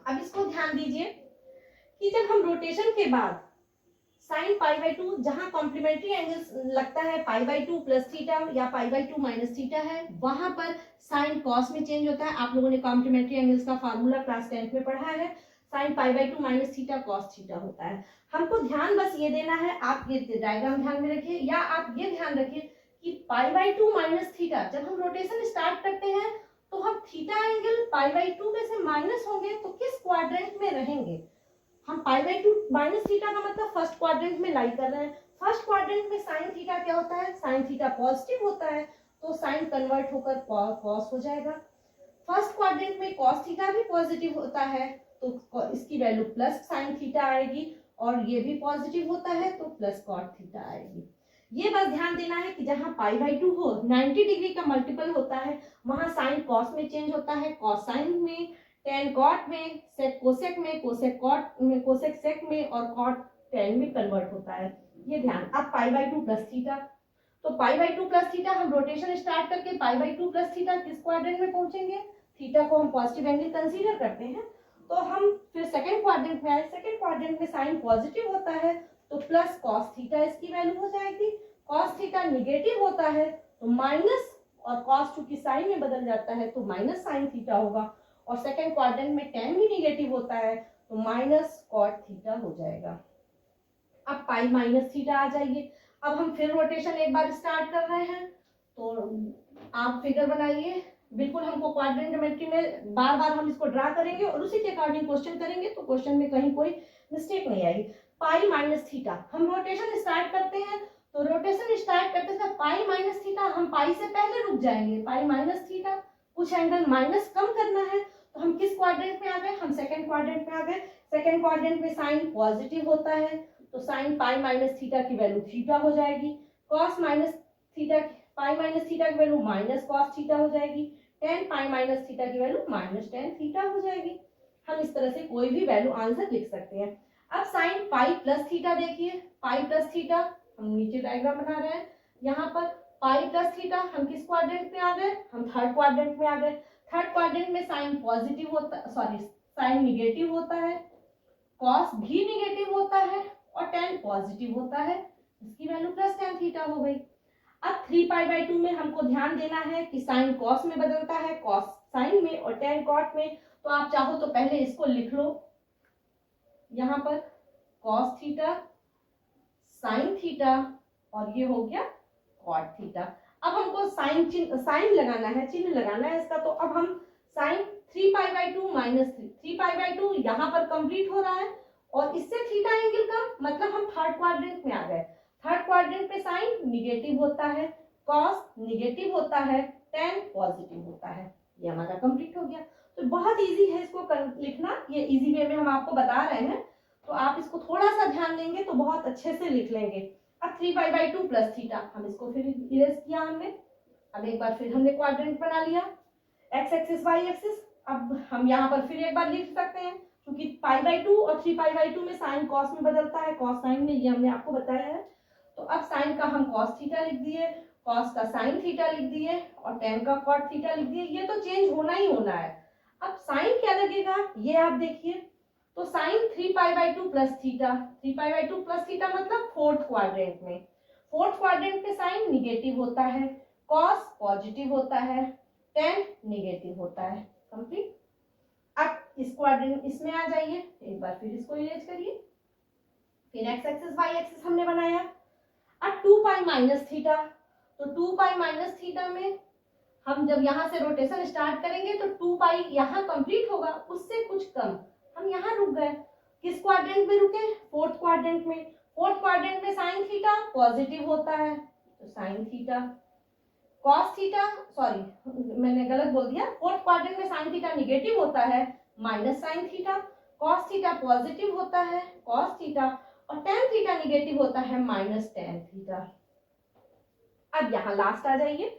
अब इसको ध्यान दीजिए कि जब हम रोटेशन के बाद साइन पाई बाई टू, जहां कॉम्प्लीमेंट्री एंगल लगता है pi by two plus theta या pi by two minus theta है, वहां पर साइन कॉस में चेंज होता है। आप लोगों ने कॉम्प्लीमेंट्री एंगल्स का फार्मूला क्लास 10th में पढ़ा है, sign pi by two minus theta cos theta होता है। हमको ध्यान बस ये देना है, आप ये डायग्राम ध्यान में रखिए, या आप ये ध्यान रखिए कि पाई बाई टू माइनस थीटा, जब हम रोटेशन स्टार्ट करते हैं तो हम theta angle pi by to में से माइनस होंगे तो किस क्वाड्रेंट में रहेंगे। हम pi by two minus theta का मतलब फर्स्ट क्वाड्रेंट में लाई कर रहे हैं, फर्स्ट क्वाड्रेंट में साइन थीटा क्या होता है, साइन थीटा पॉजिटिव होता है, तो साइन कन्वर्ट होकर कॉस हो जाएगा। फर्स्ट क्वाड्रेंट में कॉस थीटा भी पॉजिटिव होता है, तो इसकी वैल्यू प्लस साइन थीटा आएगी, और ये भी पॉजिटिव होता है तो प्लस कॉट थीटा आएगी। ये बस ध्यान देना है कि जहां पाई बाई 2 हो, 90 डिग्री का मल्टीपल होता है, वहां साइन कॉस में चेंज होता है, कॉस साइन में, टेन कॉट में, सेक कोसेक में, कोसेक कॉट में, कोसेक सेक में, और कॉट टेन में कन्वर्ट होता है, ये ध्यान। अब पाई बाई 2 प्लस थीटा, तो पाई बाई 2 प्लस थीटा हम रोटेशन स्टार्ट करके पाई बाई 2 प्लस थीटा किस क्वाड्रेंट में पहुंचेंगे, थीटा को हम पॉजिटिव एंगल कंसीडर करते हैं, तो हम फिर सेकंड क्वाड्रेंट में आए, सेकंड क्वाड्रेंट में साइन पॉजिटिव होता है तो प्लस कॉस थीटा इसकी वैल्यू हो जाएगी, कॉस थीटा निगेटिव होता है तो माइनस, और कॉस चूंकि साइन में बदल जाता है तो माइनस साइन थीटा होगा, और सेकंड क्वाड्रेंट में टेन भी निगेटिव होता है तो माइनस कॉट थीटा हो जाएगा। अब पाई माइनस थीटा आ जाइए। अब हम फिर रोटेशन एक बार स्टार्ट कर रहे हैं, तो आप फिगर बनाइए, बिल्कुल हमको क्वाड्रेंट ज्योमेट्री में बार बार हम इसको ड्रा करेंगे और उसी के अकॉर्डिंग क्वेश्चन करेंगे, तो क्वेश्चन में कहीं कोई मिस्टेक नहीं आएगी। पाई माइनस थीटा, हम रोटेशन स्टार्ट करते हैं, तो रोटेशन स्टार्ट करते समय पाई माइनस थीटा, हम पाई से पहले रुक जाएंगे, पाई माइनस थीटा, कुछ एंगल माइनस कम करना है, तो हम किस क्वाड्रेंट में आ गए, हम सेकंड क्वाड्रेंट में आ गए। सेकंड क्वाड्रेंट में साइन पॉजिटिव होता है, तो साइन पाई माइनस थीटा की वैल्यू थीटा हो जाएगी, cos minus theta, pi minus theta की वैल्यू माइनस कॉस थीटा हो जाएगी, टेन पाई माइनस थीटा की वैल्यू माइनस टेन थीटा हो जाएगी। हम इस तरह से कोई भी वैल्यू आंसर लिख सकते हैं। अब साइन पाई प्लस थीटा देखिए, पाई प्लस थीटा, हम नीचे डायग्राम बना रहे हैं, यहाँ पर पाई प्लस थीटा, हम किस क्वाड्रेंट में आ गए, हम थर्ड क्वाड्रेंट में आ गए। थर्ड क्वाड्रेंट में साइन पॉजिटिव होता, सॉरी साइन निगेटिव होता है, कॉस भी निगेटिव होता है, और टेन पॉजिटिव होता है, इसकी वैल्यू प्लस टेन थीटा हो गई। अब 3 पाई बाई 2 में हमको ध्यान देना है कि साइन कॉस में बदलता है, कॉस साइन में, और टेन कॉट में, तो आप चाहो तो पहले इसको लिख लो, यहाँ पर कॉस थीटा, साइन थीटा, और ये हो गया कॉट थीटा। अब हमको साइन लगाना है, चिन्ह लगाना है इसका, तो अब हम sine 3 pi by 2 minus 3 pi by 2 यहाँ पर कंप्लीट हो रहा है, और इससे थीटा एंगल कम, मतलब हम थर्ड क्वाड्रेंट में आ गए। थर्ड क्वाड्रेंट पे साइन निगेटिव होता है, कॉस निगेटिव होता है, टेन पॉजिटिव होता है, ये हमारा कंप्लीट हो गया। तो बहुत इजी है इसको लिखना, ये इजी वे में हम आपको बता रहे हैं, तो आप इसको थोड़ा सा ध्यान देंगे तो बहुत अच्छे से लिख लेंगे। अब 3 पाई बाई 2 प्लस थीटा, हम इसको फिर इरेज किया हमने, अब एक बार फिर हमने क्वाड्रेंट बना लिया, एक्स एक्सिस वाई एक्सिस। अब हम यहाँ पर फिर एक बार लिख सकते हैं, क्योंकि पाई बाई 2 और 3 पाई बाई 2 में साइन कॉस में बदलता है, कॉस साइन में, ये हमने आपको बताया है। तो अब साइन का हम कॉस थीटा लिख दिए, कॉस का साइन थीटा लिख दिए, और टेन का कॉट थीटा लिख दिए, ये तो चेंज होना ही होना है। अब साइन क्या लगेगा, ये आप देखिए, तो sine 3 pi by 2 plus theta, 3 pi by 2 plus theta मतलब फोर्थ क्वाड्रेंट में, फोर्थ क्वाड्रेंट में साइन निगेटिव होता है, कॉस पॉजिटिव होता है, टेन निगेटिव होता है, कंप्लीट। अब इस क्वाड्रेंट इसमें आ जाइए, एक बार फिर इसको इरेज करिए, फिर एक्स एक्सिस वाई एक्सिस हमने बनाया। अब 2 पाई माइनस थीटा, तो 2 पाई माइनस थीटा में हम जब यहाँ से रोटेशन स्टार्ट करेंगे तो 2 पाई यहाँ कंप्लीट होगा, उससे कुछ कम, हम यहाँ रुक गए। किस क्वाड्रेंट में रुके, फोर्थ क्वाड्रेंट में। फोर्थ क्वाड्रेंट में साइन थीटा पॉजिटिव होता है, तो sign theta, cos theta, sorry मैंने गलत बोल दिया, फोर्थ क्वाड्रेंट में साइन थीटा निगेटिव होता है, minus sign theta, cos theta positive होता है, कॉस थीटा, और टेन थीटा निगेटिव होता है, माइनस टेन थीटा। अब यहाँ लास्ट आ जाइए,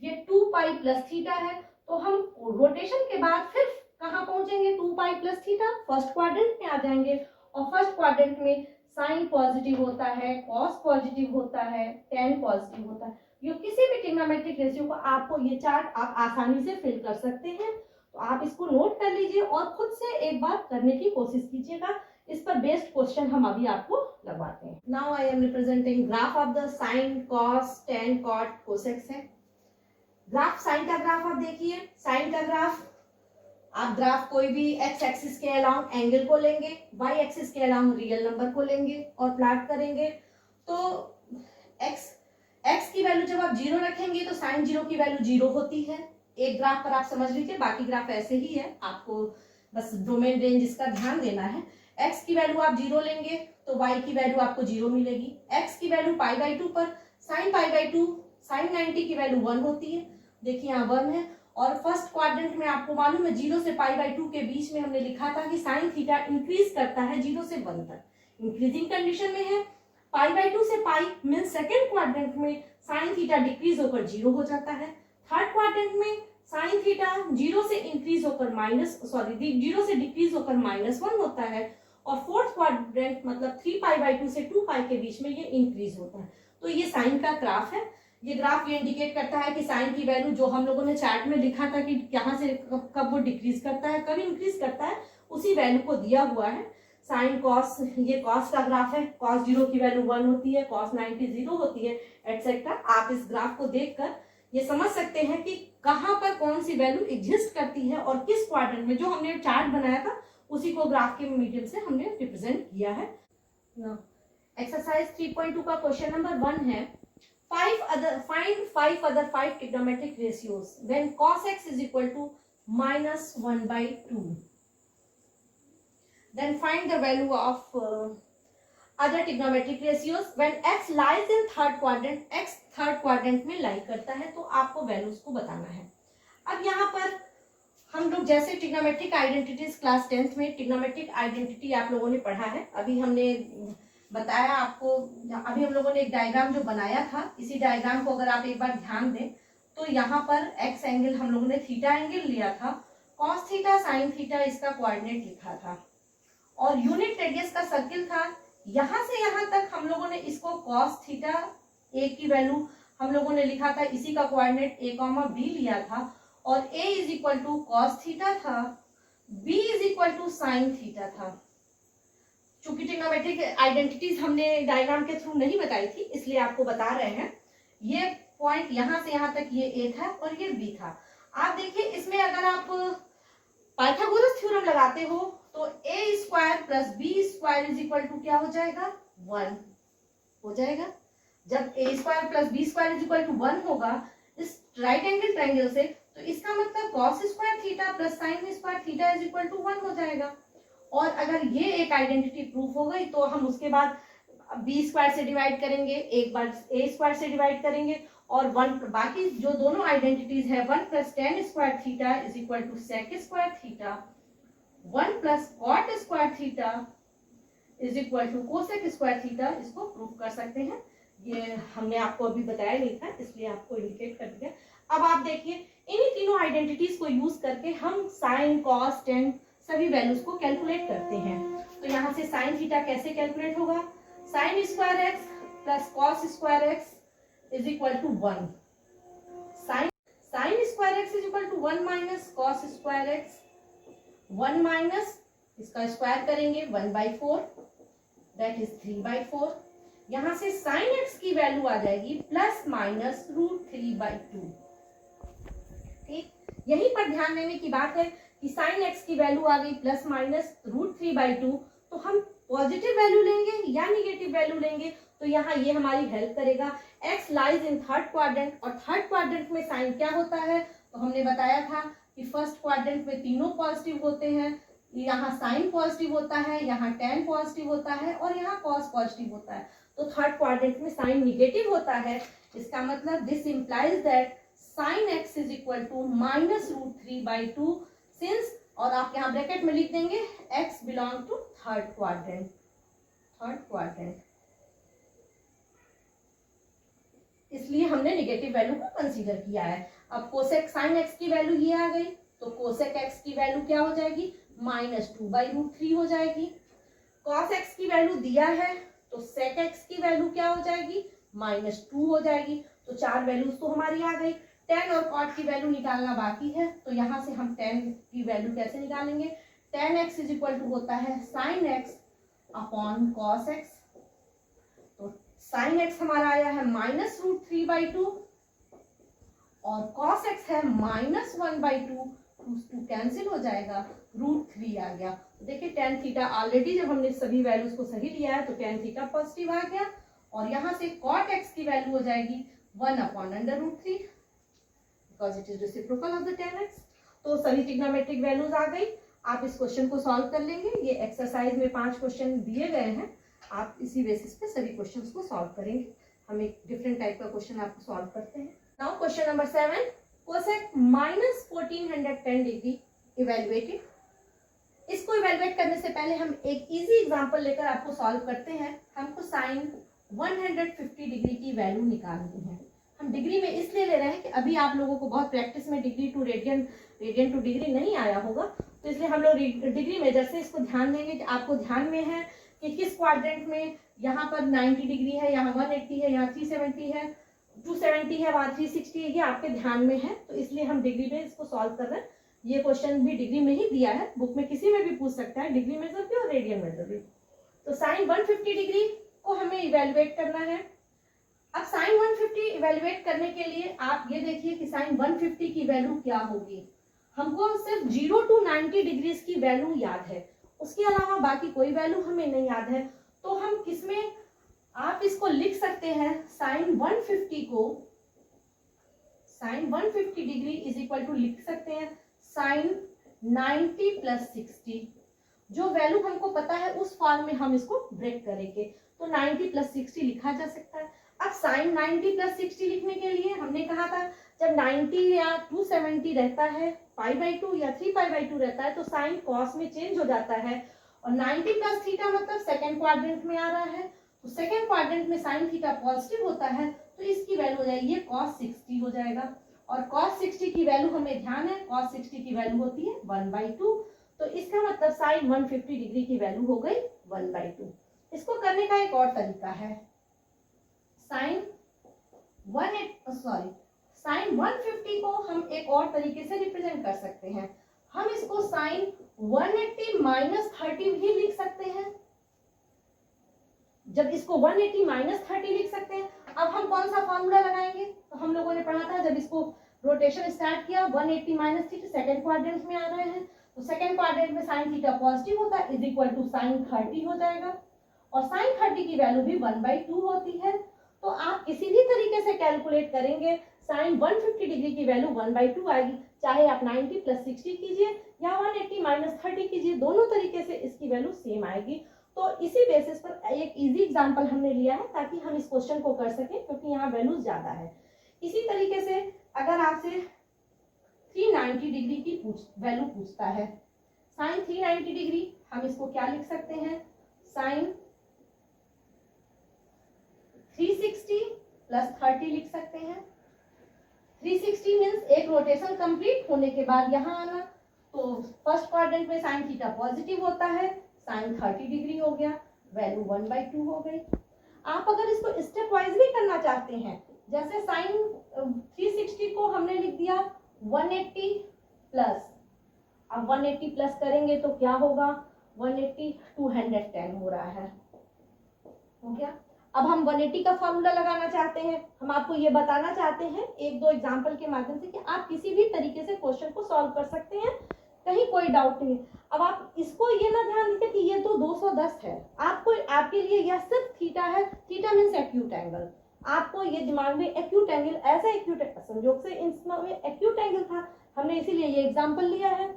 ये 2 पाई प्लस थीटा है, तो हम रोटेशन के बाद फिर कहाँ पहुंचेंगे, 2 pi plus theta, first quadrant में आ जाएंगे, और फर्स्ट क्वाड्रेंट में साइन पॉजिटिव होता है, कॉस पॉजिटिव होता है, टेन पॉजिटिव होता है। ये किसी भी ट्रिग्नोमेट्रिक रेशियो को आपको ये चार्ट आप आसानी से फिल कर सकते हैं, तो आप इसको नोट कर लीजिए और खुद से एक बार करने की कोशिश कीजिएगा। इस पर बेस्ड क्वेश्चन हम अभी आपको लगवाते हैं। Now I am representing graph of the sine, cos, tan, cot, cosec है। ग्राफ, साइन का ग्राफ आप देखिए, साइन का ग्राफ, आप ग्राफ कोई भी एक्स एक्सिस के अलाउंग एंगल को लेंगे, वाई एक्सिस के अलाउंग रियल नंबर को लेंगे और प्लॉट करेंगे। तो एक्स की वैल्यू जब आप 0 रखेंगे तो साइन 0 की वैल्यू 0 होती है। एक ग्राफ पर आप समझ लीजिए, बाकी ग्राफ ऐसे ही है, आपको बस डोमेन रेंज इसका ध्यान देना है। एक्स की वैल्यू आप 0 लेंगे तो y की वैल्यू आपको 0 मिलेगी। x की वैल्यू π/2 पर sin π/2 sin 90 की वैल्यू 1 होती है, देखिए यहाँ 1 है। और फर्स्ट क्वाड्रेंट में आपको मालूम है 0 से π/2 के बीच में हमने लिखा था कि साइन थीटा इंक्रीज करता है 0 से 1 तक, इंक्रीजिंग कंडीशन में है। π/2 से पाई मीन सेकेंड क्वाड्रेंट में साइन थीटा डिक्रीज होकर 0 हो जाता है। थर्ड क्वाड्रेंट में साइन थीटा 0 से इंक्रीज होकर जीरो से डिक्रीज होकर -1 होता है। और फोर्थ क्वाड्रेंट मतलब 3π/2 से 2π के बीच में ये इंक्रीज होता है। तो ये साइन का ग्राफ है। ये ग्राफ ये इंडिकेट करता है कि साइन की वैल्यू जो हम लोगों ने चार्ट में लिखा था कि यहाँ से कब वो डिक्रीज करता है, कब इंक्रीज करता है, उसी वैल्यू को दिया हुआ है। साइन कॉस, ये कॉस का ग्राफ है, कॉस 0 की वैल्यू 1 होती है, कॉस 90 0 होती है, एटसेट्रा। आप इस ग्राफ को देखकर ये समझ सकते हैं कि कहाँ पर कौन सी वैल्यू एग्जिस्ट करती है और किस क्वाड्रेंट में। जो हमने चार्ट बनाया था उसी को ग्राफ के मीडियम से हमने रिप्रेजेंट किया है। एक्सरसाइज 3.2 का क्वेश्चन नंबर 1 है, find 5 other 5 trigonometric ratios when cos x is equal to -1/2. Then find the value of other trigonometric ratios when x lies in third quadrant. x third quadrant में लाई करता है, तो आपको values को बताना है। अब यहाँ पर हम लोग जैसे ट्रिग्नोमेट्रिक आइडेंटिटीज क्लास 10th में ट्रिग्नोमेट्रिक आइडेंटिटी आप लोगों ने पढ़ा है, अभी हमने बताया आपको, अभी हम लोगों ने एक डायग्राम जो बनाया था, इसी डायग्राम को अगर आप एक बार ध्यान दें तो यहाँ पर एक्स एंगल हम लोगों ने थीटा एंगल लिया था, कॉस थीटा साइन थीटा इसका कोऑर्डिनेट लिखा था और यूनिट रेडियस का सर्किल था। यहाँ से यहाँ तक हम लोगों ने इसको कॉस थीटा ए की वैल्यू हम लोगों ने लिखा था, इसी का कोऑर्डिनेट a, b लिया था और a is equal to cos theta था, b is equal to sine theta था। चूंकि ट्रिग्नोमेट्रिक आइडेंटिटीज हमने डायग्राम के थ्रू नहीं बताई थी, इसलिए आपको बता रहे हैं। ये पॉइंट यहाँ से यहाँ तक ये a था और ये b था। आप देखिए इसमें अगर आप पाइथागोरस थ्योरम लगाते हो तो a square plus b square is equal to क्या हो जाएगा, 1 हो जाएगा। जब a square plus b square is equal to 1 होगा इस राइट एंगल ट्रायंगल से, तो इसका मतलब cos square theta plus sine square theta is equal to 1 हो जाएगा। और अगर ये एक आइडेंटिटी प्रूफ हो गई तो हम उसके बाद b स्क्वायर से डिवाइड करेंगे, एक बार a स्क्वायर से डिवाइड करेंगे और 1 बाकी जो दोनों आइडेंटिटीज है 1 plus tan square theta is equal to sec square theta, 1 plus cot square theta is equal to cosec square theta, इसको प्रूफ कर सकते हैं। ये हमने आपको अभी बताया नहीं था, इसलिए आपको इंडिकेट कर दिया। अब आप देखिए इन्हीं तीनों आइडेंटिटीज को यूज करके हम साइन कॉस टेन सभी वैल्यूज को कैलकुलेट करते हैं। तो यहाँ से साइन थीटा कैसे कैलकुलेट होगा, sine square x plus cos square x is equal to 1, sine square x is equal to 1 minus cos square x, 1 minus इसका स्क्वायर करेंगे 1/4 दैट इज 3/4। यहाँ से साइन एक्स की वैल्यू आ जाएगी प्लस माइनस √3/2। ठीक, यहीं पर ध्यान देने की बात है कि साइन एक्स की वैल्यू आ गई प्लस माइनस √3/2, तो हम पॉजिटिव वैल्यू लेंगे या निगेटिव वैल्यू लेंगे, तो यहाँ ये हमारी हेल्प करेगा। X lies in third quadrant और थर्ड क्वाड्रेंट में साइन क्या होता है, तो हमने बताया था कि फर्स्ट क्वाड्रेंट में तीनों पॉजिटिव होते हैं, यहाँ साइन पॉजिटिव होता है, यहाँ टेन पॉजिटिव होता है और यहाँ कॉस पॉजिटिव होता है। तो थर्ड क्वाड्रेंट में साइन निगेटिव होता है, इसका मतलब this implies that sine x is equal to minus √3/2 since, और आप यहाँ ब्रैकेट में लिख देंगे x belong to third quadrant, इसलिए हमने निगेटिव वैल्यू को कंसीडर किया है। अब कोसेक साइन एक्स की वैल्यू ये आ गई, तो कोसेक एक्स की वैल्यू क्या हो जाएगी, -2/√3 हो जाएगी। कॉस एक्स की वैल्यू दिया है तो सेक एक्स की वैल्यू क्या हो जाएगी, -2 हो जाएगी। तो चार वैल्यूज तो हमारी आ गई। टेन और कॉट की वैल्यू निकालना बाकी है, तो यहाँ से हम टेन की वैल्यू कैसे निकालेंगे, tan x is equal to होता है sine x upon cos x. तो साइन एक्स हमारा आया है -√3/2 और कॉस एक्स है -1/2, टू कैंसिल हो जाएगा, √3 आ गया। देखिए टेन थीटा ऑलरेडी जब हमने सभी वैल्यूज को सही लिया है तो टेन थीटा पॉजिटिव आ गया और यहाँ से कॉट एक्स की वैल्यू हो जाएगी 1/√3 because it is reciprocal of the tan x। तो सभी ट्रिग्नोमेट्रिक वैल्यूज आ गई। आप इस क्वेश्चन को सॉल्व कर लेंगे। ये एक्सरसाइज में 5 क्वेश्चन दिए गए हैं, आप इसी बेसिस पे सभी क्वेश्चंस को सॉल्व करेंगे। हम एक डिफरेंट टाइप का क्वेश्चन आपको सॉल्व करते हैं। Now question number 7, cosec minus 1410 degree evaluated. इसको इवेल्युएट करने से पहले हम एक इजी एग्जांपल लेकर आपको सॉल्व करते हैं। हमको साइन 150 डिग्री की वैल्यू निकालनी है। हम डिग्री में इसलिए ले रहे हैं कि अभी आप लोगों को बहुत प्रैक्टिस में degree to radian, radian to degree नहीं आया होगा, तो इसलिए हम लोग डिग्री मेजर से इसको ध्यान देंगे कि आपको ध्यान में है कि किस क्वाड्रेंट में यहाँ पर 90 डिग्री है, यहाँ 180 है, यहाँ 370 है, 270 है, वहाँ 360 है, ये आपके ध्यान में है, तो इसलिए हम डिग्री में इसको सॉल्व कर रहे हैं। ये क्वेश्चन भी डिग्री में ही दिया है, बुक में किसी में भी पूछ सकता है, डिग्री मेजर भी और रेडियन मेजर भी। तो साइन 150 डिग्री को हमें इवेल्युएट करना है। अब साइन 150 इवेल्युएट करने के लिए आप ये देखिए कि साइन 150 की वैल्यू क्या होगी। हमको सिर्फ 0 to 90 डिग्री की वैल्यू याद है, उसके अलावा बाकी कोई वैल्यू हमें नहीं याद है। तो हम किसमें आप इसको लिख सकते हैं, साइन 150 को, sine 150 degree is equal to लिख सकते हैं साइन 90 प्लस 60। जो वैल्यू हमको पता है उस फॉर्म में हम इसको ब्रेक करेंगे, तो 90 प्लस 60 लिखा जा सकता है। अब साइन 90 प्लस 60 लिखने के लिए हमने कहा था जब 90 या 270 रहता है π/2 या 3π/2 रहता है तो साइन कॉस में चेंज हो जाता है, और 90 प्लस थीटा मतलब सेकेंड क्वाड्रेंट में आ रहा है, तो सेकेंड क्वाड्रेंट में साइन थीटा पॉजिटिव होता है, तो इसकी वैल्यू हो जाएगी, ये cos 60 हो जाएगा। और cos 60 की वैल्यू हमें ध्यान है, cos 60 की वैल्यू होती है 1/2, तो इसका मतलब साइन 150 डिग्री की वैल्यू हो गई 1/2। इसको करने का एक और तरीका है, साइन 150 को हम एक और तरीके से रिप्रेजेंट कर सकते हैं। हम इसको साइन 180 माइनस 30 भी लिख सकते हैं। जब इसको 180 माइनस 30 लिख सकते हैं, अब हम कौन सा फॉर्मूला लगाएंगे, तो हम लोगों ने पढ़ा था जब इसको रोटेशन स्टार्ट किया 180 माइनस थीटा सेकेंड क्वाड्रेंट में आ रहे हैं, तो सेकेंड क्वाड्रेंट में साइन थीटा पॉजिटिव होता है, इज इक्वल टू साइन 30 हो जाएगा, और साइन 30 की वैल्यू भी 1/2 होती है। तो आप किसी भी तरीके से कैलकुलेट करेंगे साइन 150 डिग्री की वैल्यू 1/2 आएगी, चाहे आप 90 प्लस 60 कीजिए या 180 माइनस 30 कीजिए, दोनों तरीके से इसकी वैल्यू सेम आएगी। तो इसी बेसिस पर एक इजी एग्जांपल हमने लिया है ताकि हम इस क्वेश्चन को कर सकें, क्योंकि यहाँ वैल्यू ज्यादा है। इसी तरीके से अगर आपसे 390 डिग्री की वैल्यू पूछता है, साइन 390 डिग्री, हम इसको क्या लिख सकते हैं, साइन 360 प्लस 30 लिख सकते हैं। 360 मीन्स एक रोटेशन कंप्लीट होने के बाद यहाँ आना, तो फर्स्ट क्वाड्रेंट में साइन थीटा पॉजिटिव होता है, साइन 30 डिग्री हो गया, वैल्यू 1/2 हो गई। आप अगर इसको स्टेप वाइज भी करना चाहते हैं, जैसे साइन 360 को हमने लिख दिया 180 प्लस, अब 180 प्लस करेंगे तो क्या होगा, 180 210 हो रहा है, हो गया। अब हम 180 का फॉर्मूला लगाना चाहते हैं, हम आपको ये बताना चाहते हैं एक दो एग्जांपल के माध्यम से कि आप किसी भी तरीके से क्वेश्चन को सॉल्व कर सकते हैं, कहीं कोई डाउट नहीं है। अब आप इसको ये ना ध्यान दीजिए कि ये तो 210 है, आपको आपके लिए यह सिर्फ थीटा है, थीटा मीन्स एक्यूट एंगल, आपको ये दिमाग में एक्यूट एंगल, ऐसा एक्यूट संयोग से इसमें एक्यूट एंगल था, हमने इसीलिए ये एग्जाम्पल लिया है।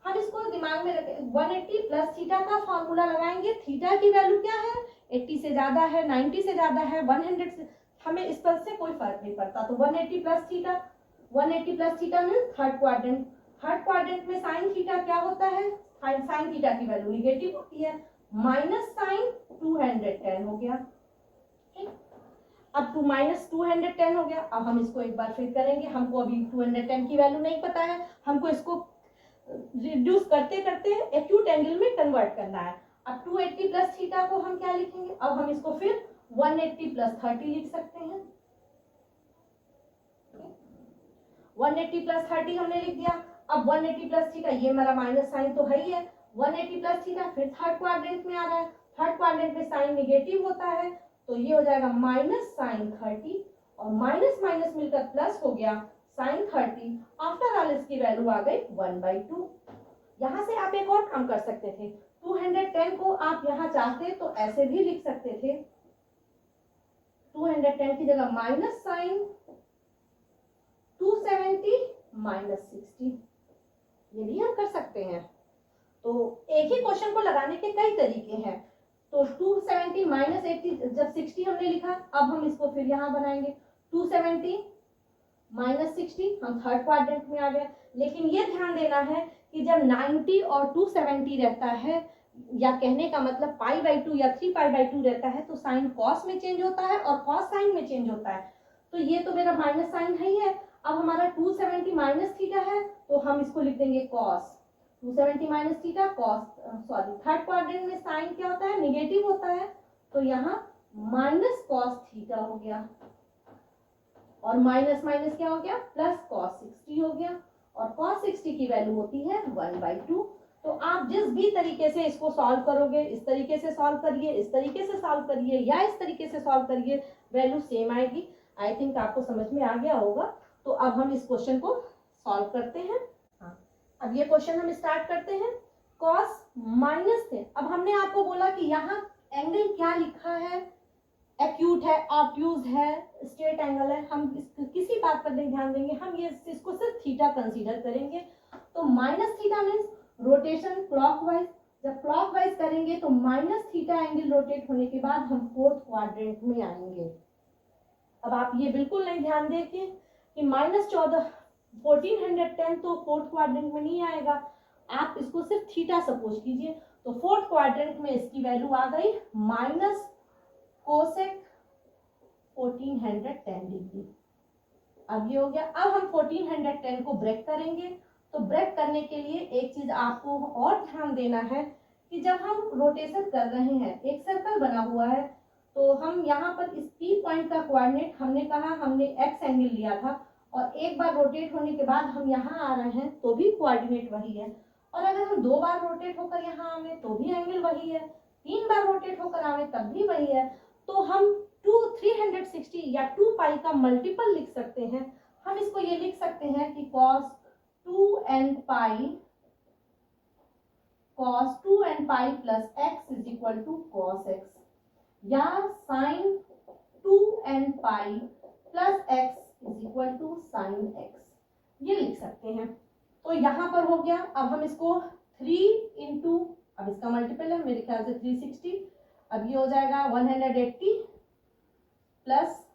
हम इसको दिमाग में रखें, 180 प्लस थीटा का फॉर्मूला लगाएंगे, थीटा की वैल्यू क्या है, 80 से ज्यादा है, 90 से ज्यादा है, 100 से, हमें इस पर से कोई फर्क नहीं पड़ता। तो 180 plus theta, 180 plus theta means third quadrant, third quadrant में साइन थीटा क्या होता है, साइन थीटा की वैल्यू निगेटिव होती है, माइनस साइन 210 हो गया, ठीक। अब टू माइनस 210 हो गया। अब हम इसको एक बार फिर करेंगे, हमको अभी 210 की वैल्यू नहीं पता है, हमको इसको रिड्यूस करते करते एक्यूट एंगल में कन्वर्ट करना है। अब 280 प्लस थीटा को हम क्या लिखेंगे, अब हम इसको फिर 180 प्लस 30 लिख सकते हैं, 180 प्लस 30 हमने लिख दिया। अब 180 प्लस थीटा, ये मेरा माइनस साइन तो है ही है, 180 प्लस थीटा फिर थर्ड क्वाड्रेंट में आ रहा है, थर्ड क्वाड्रेंट में साइन निगेटिव होता है, तो ये हो जाएगा माइनस साइन 30, और माइनस माइनस मिलकर प्लस हो गया साइन 30। आफ्टर ऑल इसकी वैल्यू आ गई 1/2। यहाँ से आप एक और काम कर सकते थे, 210 को आप यहाँ चाहते तो ऐसे भी लिख सकते थे, 210 की जगह माइनस साइन 270 माइनस 60, ये भी हम कर सकते हैं। तो एक ही क्वेश्चन को लगाने के कई तरीके हैं, तो 270 माइनस 80, जब 60 हमने लिखा, अब हम इसको फिर यहाँ बनाएंगे 270 माइनस 60, हम थर्ड क्वाड्रेंट में आ गए। लेकिन ये ध्यान देना है कि जब 90 और 270 रहता है, या कहने का मतलब पाई बाई 2 या 3 पाई बाई 2 रहता है, तो साइन कॉस में चेंज होता है और कॉस साइन में चेंज होता है। तो ये तो मेरा माइनस साइन है ही है। अब हमारा 270 माइनस थीटा है, तो हम इसको लिख देंगे cos 270 minus theta cos, sorry third quadrant में साइन क्या होता है, निगेटिव होता है, तो यहाँ माइनस कॉस थीटा हो गया, और माइनस माइनस क्या हो गया, प्लस कॉस 60 हो गया, और कॉस 60 की वैल्यू होती है 1/2। तो आप जिस भी तरीके से इसको सॉल्व करोगे, इस तरीके से सॉल्व करिए, इस तरीके से सॉल्व करिए, या इस तरीके से सॉल्व करिए, वैल्यू सेम आएगी। आई थिंक आपको समझ में आ गया होगा। तो अब हम इस क्वेश्चन को सॉल्व करते हैं। हाँ, अब ये क्वेश्चन हम स्टार्ट करते हैं। कॉस माइनस थे, अब हमने आपको बोला कि यहाँ एंगल क्या लिखा है, एक्यूट है, ऑब्ट्यूज है, स्ट्रेट एंगल है, हम किसी बात पर नहीं ध्यान देंगे, हम ये इसको सिर्फ थीटा कंसीडर करेंगे। तो minus theta means rotation clockwise, जब क्लॉकवाइज करेंगे तो माइनस थीटा एंगल रोटेट होने के बाद हम फोर्थ क्वाड्रेंट में आएंगे। अब आप ये बिल्कुल नहीं ध्यान दें कि माइनस 1410 तो फोर्थ क्वाड्रेंट में नहीं आएगा, आप इसको सिर्फ थीटा सपोज कीजिए। तो फोर्थ क्वाड्रेंट में इसकी वैल्यू आ गई माइनस कोसेक 1410 डिग्री। अब ये हो गया। अब हम 1410 को ब्रेक करेंगे। तो ब्रेक करने के लिए एक चीज आपको और ध्यान देना है कि जब हम रोटेशन कर रहे हैं, एक सर्कल बना हुआ है, तो हम यहाँ पर इस P पॉइंट का कोऑर्डिनेट हमने कहा, हमने x एंगल लिया था, और एक बार रोटेट होने के बाद हम यहाँ आ रहे हैं तो भी कोऑर्डिनेट वही है, और अगर हम 2 बार रोटेट होकर यहाँ आवे तो भी एंगल वही है, 3 बार रोटेट होकर आवे तब भी वही है। तो हम 360 या 2 पाई का मल्टीपल लिख सकते हैं। हम इसको ये लिख सकते हैं कि cos 2n pi plus x is equal to cos x, या sin 2n pi plus x is equal to sin x, ये लिख सकते हैं। तो यहाँ पर हो गया। अब हम इसको 3 इंटू, अब इसका मल्टीपल है मेरे ख्याल से 360, अब ये हो जाएगा 180 प्लस,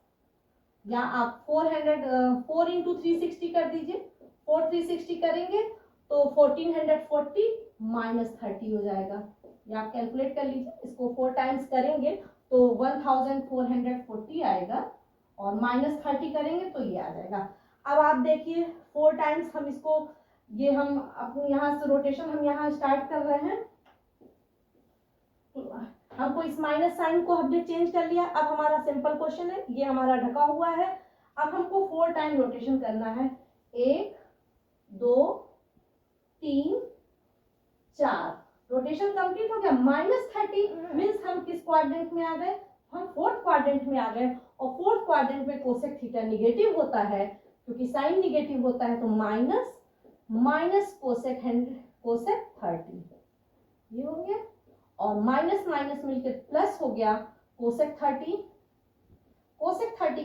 या आप 4 इंटू 360 कर दीजिए, 4 360 करेंगे तो 1440 माइनस 30 हो जाएगा, या आप कैलकुलेट कर लीजिए। इसको 4 टाइम्स करेंगे तो 1440 आएगा, और माइनस 30 करेंगे तो ये आ जाएगा। अब आप देखिए 4 टाइम्स हम इसको, ये हम अपने यहाँ से रोटेशन हम यहाँ स्टार्ट कर रहे हैं, हमको इस माइनस साइन को हमने चेंज कर लिया। अब हमारा सिंपल क्वेश्चन है, ये हमारा ढका हुआ है, अब हमको 4 टाइम रोटेशन करना है, 1 2 3 4, रोटेशन कंप्लीट हो गया। माइनस 30 मीन्स हम किस क्वाड्रेंट में आ गए, हम फोर्थ क्वाड्रेंट में आ गए, और फोर्थ क्वाड्रेंट में कोसेक थीटा निगेटिव होता है, क्योंकि साइन निगेटिव होता है, तो माइनस कोसेक 30, ये हो गया, और माइनस माइनस मिलकर प्लस हो गया कोसेक 30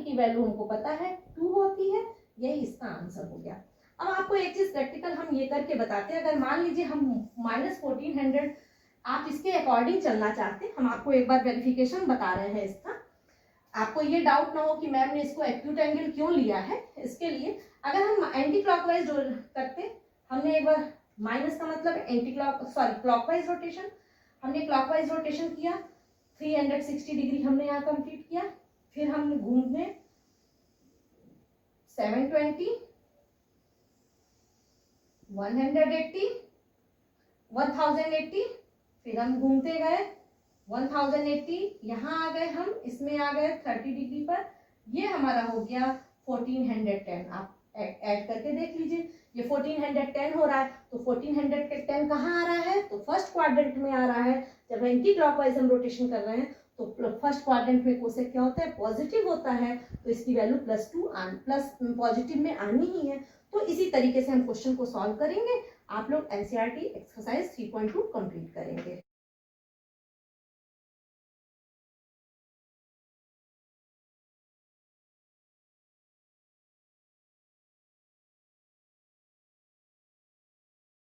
की वैल्यू हमको पता है 2 होती है, यही इसका आंसर हो गया। अब आपको एक चीज प्रैक्टिकल हम ये करके बताते हैं, अगर मान लीजिए हम माइनस 1400 आप इसके अकॉर्डिंग चलना चाहते हैं, हम आपको एक बार वेरिफिकेशन बता रहे हैं इसका, आपको ये डाउट ना हो कि मैम ने इसको एक्यूट एंगल क्यों लिया है। इसके लिए अगर हम एंटी क्लॉकवाइज करते, हमने एक बार माइनस का मतलब क्लॉकवाइज रोटेशन, हमने क्लॉकवाइज रोटेशन किया, 360 डिग्री हमने यहाँ कंप्लीट किया, फिर हमने घूमने 720 180 1080, फिर हम घूमते गए 1080, यहाँ आ गए हम, इसमें आ गए 30 डिग्री पर, ये हमारा हो गया 1410। आप ऐड करके देख लीजिए, ये 1410 हो रहा है, तो 1410 कहाँ आ रहा है, तो फर्स्ट क्वाड्रेंट में आ रहा है। जब एंटी क्लॉकवाइज हम रोटेशन कर रहे हैं तो फर्स्ट क्वाड्रेंट में कोसेक क्या होता है, पॉजिटिव होता है, तो इसकी वैल्यू प्लस पॉजिटिव में आनी ही है। तो इसी तरीके से हम क्वेश्चन को सॉल्व करेंगे। आप लोग एनसीईआरटी एक्सरसाइज 3.2 कंप्लीट करेंगे।